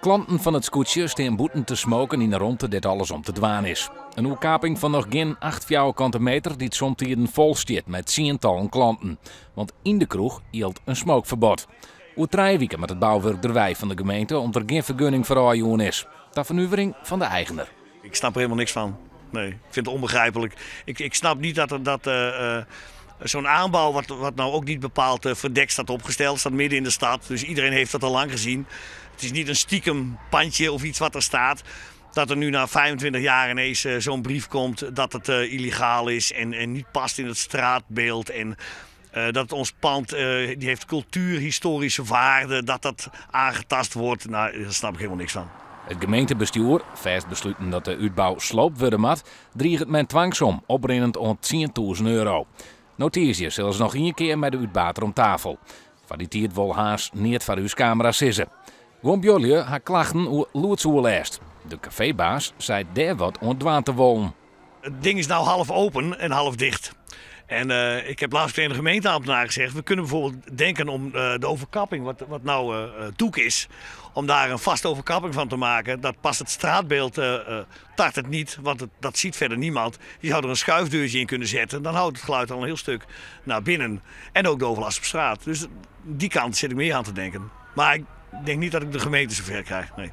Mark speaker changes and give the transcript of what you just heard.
Speaker 1: Klanten van het scootje staan boeten te smoken in de ronde dat alles om te dwaan is. Een oerkaping van nog geen 8 vierkante meter die soms hier vol staat met tientallen klanten. Want in de kroeg hield een smookverbod. Oer 3 weken met het bouwwerk erbij van de gemeente omdat er geen vergunning voor AION is. De vernuivering van de eigenaar.
Speaker 2: Ik snap er helemaal niks van. Nee, ik vind het onbegrijpelijk. Ik snap niet dat zo'n aanbouw, wat nou ook niet bepaald verdekt staat opgesteld, staat midden in de stad. Dus iedereen heeft dat al lang gezien. Het is niet een stiekem pandje of iets wat er staat. Dat er nu na 25 jaar ineens zo'n brief komt dat het illegaal is en niet past in het straatbeeld. En dat ons pand, die heeft cultuurhistorische waarde, dat aangetast wordt. Nou, daar snap ik helemaal niks van.
Speaker 1: Het gemeentebestuur, vast besloten dat de uitbouw sloopt worden moet, dreigt het met dwangsom, oprennend om €10.000. Notities zullen ze nog een keer met de uitbater om tafel. Van die tijd wil haast niet voor uw camera zitten. Gewoon jullie haar klachten hoe loodsoerlijst. De cafébaas zei daar wat ontdwaan te wollen.
Speaker 2: Het ding is nou half open en half dicht. En ik heb laatst tegen de gemeenteambtenaar gezegd, we kunnen bijvoorbeeld denken om de overkapping, wat nou doek is, om daar een vaste overkapping van te maken. Dat past het straatbeeld tart het niet, want dat ziet verder niemand. Je zou er een schuifdeurtje in kunnen zetten, dan houdt het geluid al een heel stuk naar binnen. En ook de overlast op straat. Dus die kant zit ik meer aan te denken. Maar ik denk niet dat ik de gemeente zover krijg, nee.